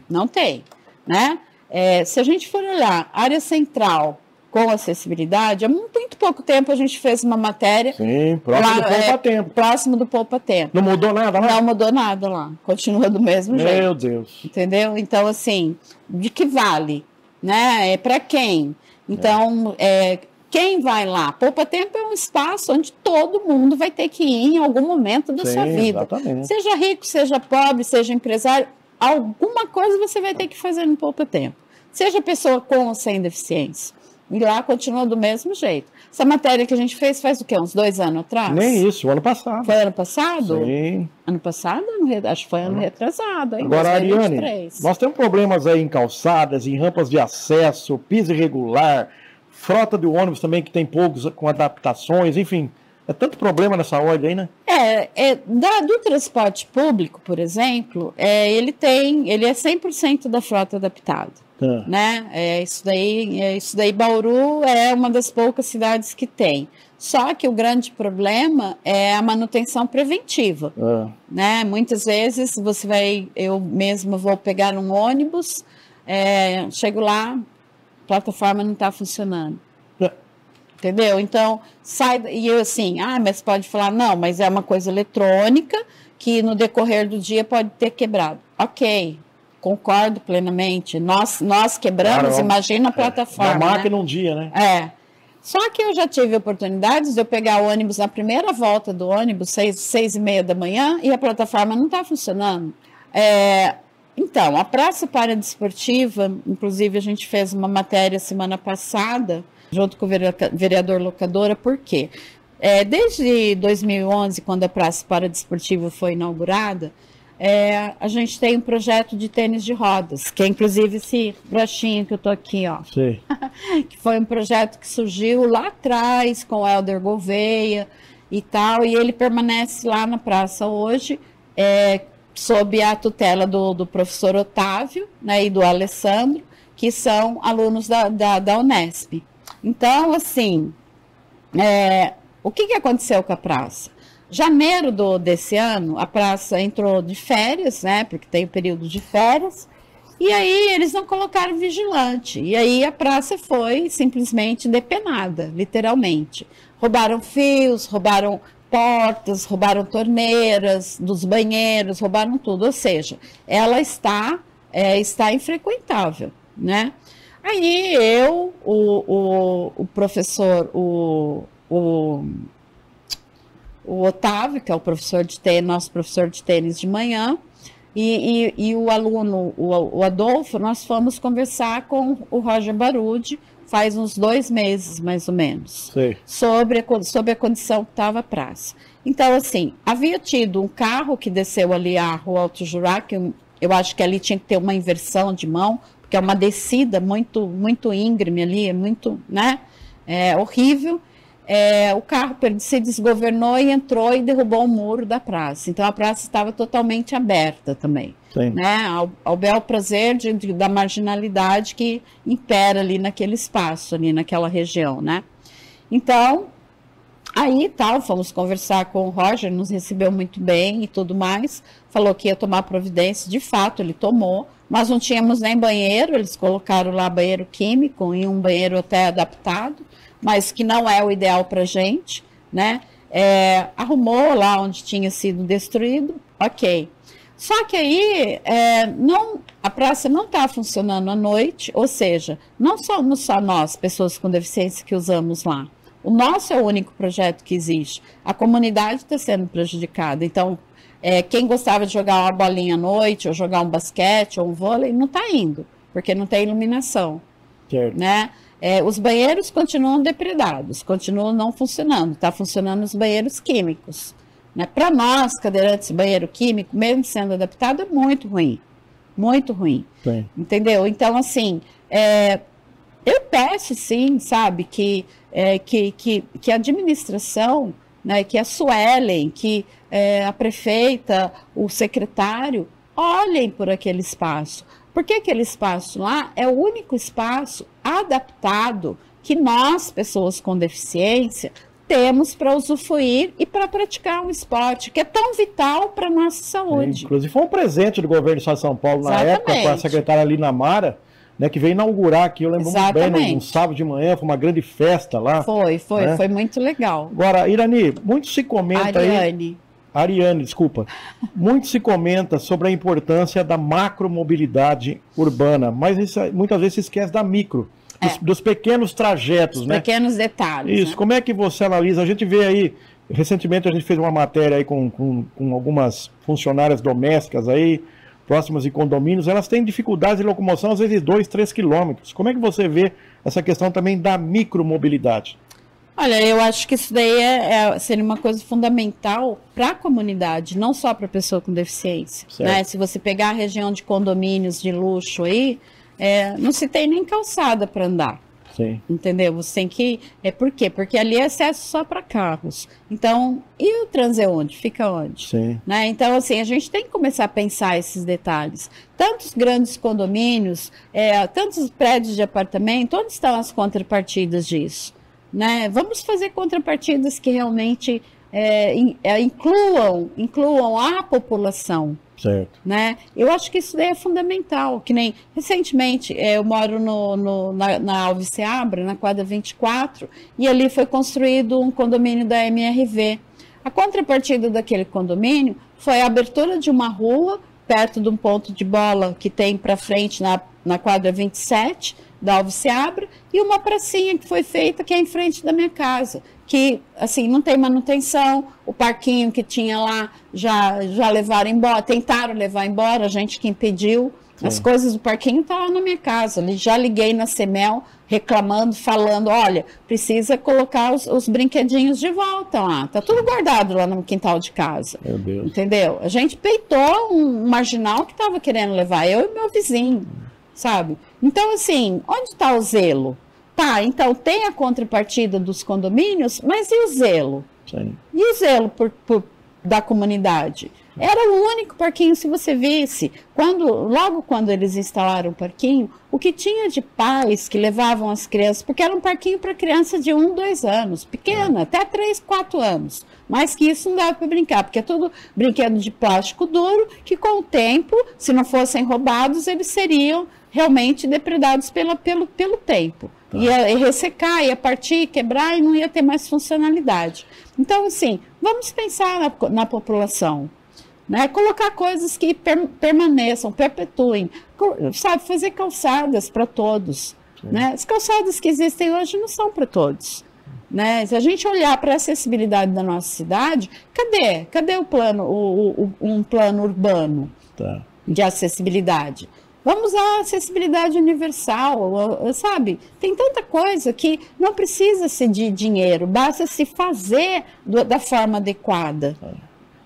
Não tem, né? Se a gente for olhar área central com acessibilidade, há muito pouco tempo a gente fez uma matéria... próximo do Poupa Tempo. Próximo do Poupa Tempo. Não mudou nada lá? Não mudou nada lá. Continua do mesmo jeito. Meu Deus. Entendeu? Então, assim, de que vale né? É para quem? Então, quem vai lá? Poupa Tempo é um espaço onde todo mundo vai ter que ir em algum momento da sua vida. Exatamente. Seja rico, seja pobre, seja empresário, alguma coisa você vai ter que fazer no Poupa Tempo. Seja pessoa com ou sem deficiência. E lá continua do mesmo jeito. Essa matéria que a gente fez faz o quê? Uns 2 anos atrás? Nem isso, o ano passado. Foi ano passado? Sim. Ano passado? Acho que foi ano retrasado. Hein? Agora, 2023. Ariane, nós temos problemas aí em calçadas, em rampas de acesso, piso irregular, frota de ônibus também que tem poucos com adaptações, enfim. É tanto problema nessa ordem aí, né? Do transporte público, por exemplo, ele é 100% da frota adaptada. Né? Isso daí, Bauru é uma das poucas cidades que tem. Só que o grande problema é a manutenção preventiva. Né? Muitas vezes eu mesma vou pegar um ônibus, chego lá, a plataforma não está funcionando. Entendeu? Então, e eu assim, mas pode falar, não, mas é uma coisa eletrônica que no decorrer do dia pode ter quebrado. Ok. Concordo plenamente. Nós quebramos, imagina a plataforma. Uma máquina um dia, né? Só que eu já tive oportunidades de eu pegar o ônibus na primeira volta do ônibus, 6h30 da manhã, e a plataforma não está funcionando. Então, a Praça Paradesportiva, inclusive a gente fez uma matéria semana passada, junto com o vereador Locadora, por quê? Desde 2011, quando a Praça Paradesportiva foi inaugurada, a gente tem um projeto de tênis de rodas, que é inclusive esse broxinho que eu tô aqui, ó. Sim. Que foi um projeto que surgiu lá atrás com o Helder Gouveia e tal, e ele permanece lá na praça hoje, sob a tutela do professor Otávio, né, e do Alessandro, que são alunos da Unesp. Então, assim, o que aconteceu com a praça? Janeiro desse ano, a praça entrou de férias, né? Porque tem o período de férias. E aí eles não colocaram vigilante. E aí a praça foi simplesmente depenada, literalmente. Roubaram fios, roubaram portas, roubaram torneiras dos banheiros, roubaram tudo. Ou seja, ela está infrequentável, né? Aí o professor, o Otávio, que é o professor de tênis, nosso professor de tênis de manhã, e o aluno, o Adolfo, nós fomos conversar com o Roger Barude, faz uns 2 meses, mais ou menos, sobre a condição que estava a praça. Então, assim, havia tido um carro que desceu ali a Rua Alto Jurá, que eu acho que ali tinha que ter uma inversão de mão, porque é uma descida muito, muito íngreme ali, é muito, né, horrível. O carro se desgovernou e entrou e derrubou o muro da praça. Então, a praça estava totalmente aberta também. Né? Ao bel prazer da marginalidade que impera ali naquele espaço, ali naquela região, né? Então, aí fomos conversar com o Roger, nos recebeu muito bem e tudo mais, falou que ia tomar providência, de fato ele tomou, mas não tínhamos nem banheiro, eles colocaram lá banheiro químico e um banheiro até adaptado, mas que não é o ideal para a gente, né? Arrumou lá onde tinha sido destruído, ok. Só que aí a praça não está funcionando à noite, ou seja, não somos só nós, pessoas com deficiência, que usamos lá. O nosso é o único projeto que existe. A comunidade está sendo prejudicada. Então, quem gostava de jogar uma bolinha à noite, ou jogar um basquete, ou um vôlei, não está indo, porque não tem iluminação. Certo. Né? Os banheiros continuam depredados, continuam não funcionando. Está funcionando os banheiros químicos. Né? Para nós, cadeirantes, banheiro químico, mesmo sendo adaptado, é muito ruim. Muito ruim. Sim. Entendeu? Então, assim, eu peço, sim, sabe, que a administração, né, que a Suelen, que a prefeita, o secretário, olhem por aquele espaço. Porque aquele espaço lá é o único espaço adaptado que nós, pessoas com deficiência, temos para usufruir e para praticar um esporte que é tão vital para a nossa saúde. Inclusive foi um presente do governo do Estado de São Paulo, na época, para a secretária Lina Mara, né, que veio inaugurar aqui, eu lembro muito bem, num sábado de manhã, foi uma grande festa lá. Foi né? Foi muito legal. Agora, Irani, muito se comenta Ariane. Ariane, desculpa. Muito se comenta sobre a importância da macromobilidade urbana, mas muitas vezes se esquece da micro, dos pequenos trajetos, né? Pequenos detalhes. Isso, né? Como é que você analisa? A gente vê aí, recentemente a gente fez uma matéria aí com algumas funcionárias domésticas aí, próximas de condomínios, elas têm dificuldades de locomoção, às vezes 2, 3 quilômetros. Como é que você vê essa questão também da micromobilidade? Olha, eu acho que isso daí seria uma coisa fundamental para a comunidade, não só para a pessoa com deficiência. Né? Se você pegar a região de condomínios de luxo aí, não se tem nem calçada para andar. Sim. Entendeu? Você tem que... Por quê? Porque ali é acesso só para carros. Então, e o transeunte? Fica onde? Sim. Né? Então, assim, a gente tem que começar a pensar esses detalhes. Tantos grandes condomínios, tantos prédios de apartamento, onde estão as contrapartidas disso? Né? Vamos fazer contrapartidas que realmente incluam a população. Certo. Né? Eu acho que isso daí é fundamental, que nem recentemente eu moro na Alves Seabra, na quadra 24, e ali foi construído um condomínio da MRV. A contrapartida daquele condomínio foi a abertura de uma rua perto de um ponto de bola que tem para frente na quadra 27 da Alves Seabra, e uma pracinha que foi feita que é em frente da minha casa, que assim não tem manutenção, o parquinho que tinha lá já levaram embora, tentaram levar embora, a gente que impediu. Sim. As coisas do parquinho estão lá na minha casa, já liguei na CEMEL reclamando, falando, olha, precisa colocar os brinquedinhos de volta lá, tá tudo guardado lá no quintal de casa. Meu Deus. Entendeu? A gente peitou um marginal que estava querendo levar, eu e meu vizinho, sabe? Então, assim, onde está o zelo? Tá, então tem a contrapartida dos condomínios, mas e o zelo? Sim. E o zelo da comunidade? Era o único parquinho, se você visse, logo quando eles instalaram o parquinho, o que tinha de pais que levavam as crianças, porque era um parquinho para criança de 1, 2 anos, pequena, até 3, 4 anos, mais que isso não dava para brincar, porque é tudo brinquedo de plástico duro, que com o tempo, se não fossem roubados, eles seriam realmente depredados pelo tempo. Tá. Ia ressecar, ia partir, quebrar e não ia ter mais funcionalidade. Então, assim, vamos pensar na população. Né? Colocar coisas que permaneçam, perpetuem, sabe, fazer calçadas para todos. Né? As calçadas que existem hoje não são para todos. Né? Se a gente olhar para a acessibilidade da nossa cidade, cadê o plano, um plano urbano de acessibilidade? Vamos à acessibilidade universal, sabe? Tem tanta coisa que não precisa ser de dinheiro, basta se fazer da forma adequada.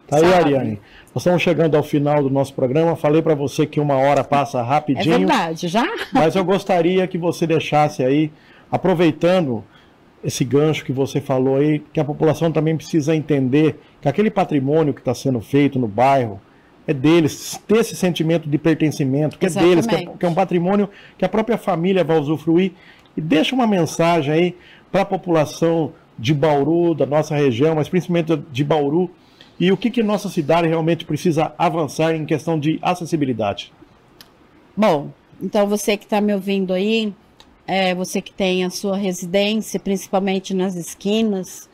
Tá aí, Ariane. Nós estamos chegando ao final do nosso programa. Falei para você que 1 hora passa rapidinho. É verdade, já? Mas eu gostaria que você deixasse aí, aproveitando esse gancho que você falou aí, que a população também precisa entender que aquele patrimônio que está sendo feito no bairro é deles, ter esse sentimento de pertencimento, que Exatamente. É deles, que é um patrimônio que a própria família vai usufruir. E deixa uma mensagem aí para a população de Bauru, da nossa região, mas principalmente de Bauru, e o que nossa cidade realmente precisa avançar em questão de acessibilidade. Bom, então você que está me ouvindo aí, você que tem a sua residência, principalmente nas esquinas,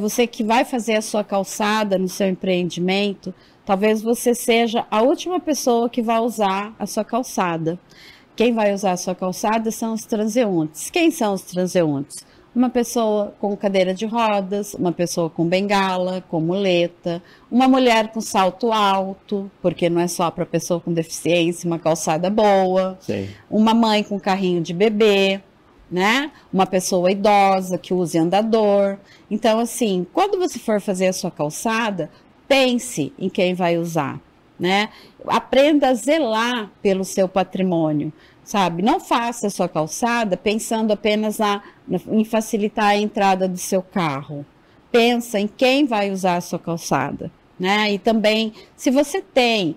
você que vai fazer a sua calçada no seu empreendimento, talvez você seja a última pessoa que vai usar a sua calçada. Quem vai usar a sua calçada são os transeuntes. Quem são os transeuntes? Uma pessoa com cadeira de rodas, uma pessoa com bengala, com muleta, uma mulher com salto alto, porque não é só para pessoa com deficiência, uma calçada boa, Sim. Uma mãe com carrinho de bebê, né? Uma pessoa idosa que use andador. Então, assim, quando você for fazer a sua calçada, pense em quem vai usar, né? Aprenda a zelar pelo seu patrimônio. Sabe, não faça a sua calçada pensando apenas em facilitar a entrada do seu carro. Pensa em quem vai usar a sua calçada. Né? E também, se você tem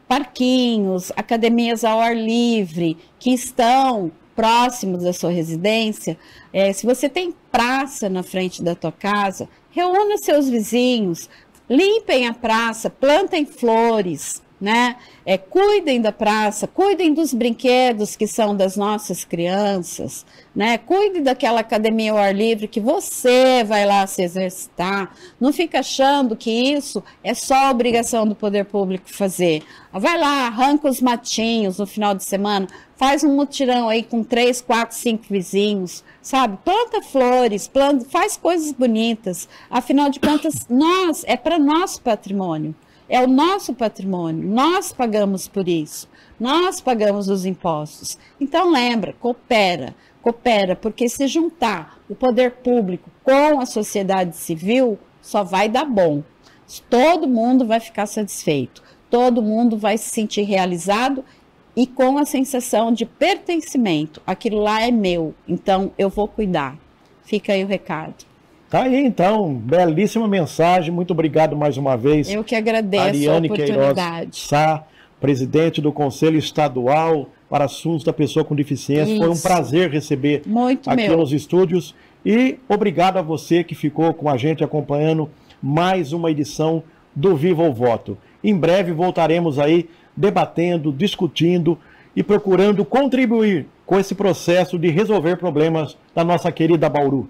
parquinhos, academias ao ar livre, que estão próximos da sua residência, se você tem praça na frente da tua casa, reúna seus vizinhos, limpem a praça, plantem flores, né? Cuidem da praça, cuidem dos brinquedos que são das nossas crianças, né? Cuide daquela academia ao ar livre que você vai lá se exercitar. Não fica achando que isso é só obrigação do poder público fazer. Vai lá, arranca os matinhos no final de semana, faz um mutirão aí com 3, 4, 5 vizinhos, sabe? Planta flores, faz coisas bonitas. Afinal de contas, é para nosso patrimônio. É o nosso patrimônio, nós pagamos por isso, nós pagamos os impostos. Então lembra, coopera, porque se juntar o poder público com a sociedade civil, só vai dar bom. Todo mundo vai ficar satisfeito, todo mundo vai se sentir realizado e com a sensação de pertencimento. Aquilo lá é meu, então eu vou cuidar. Fica aí o recado. Tá aí, então, belíssima mensagem, muito obrigado mais uma vez. Eu que agradeço Ariane a oportunidade. Sá, presidente do Conselho Estadual para Assuntos da Pessoa com Deficiência. Isso. Foi um prazer receber aqui nos estúdios. E obrigado a você que ficou com a gente acompanhando mais uma edição do Viva o Voto. Em breve voltaremos aí debatendo, discutindo e procurando contribuir com esse processo de resolver problemas da nossa querida Bauru.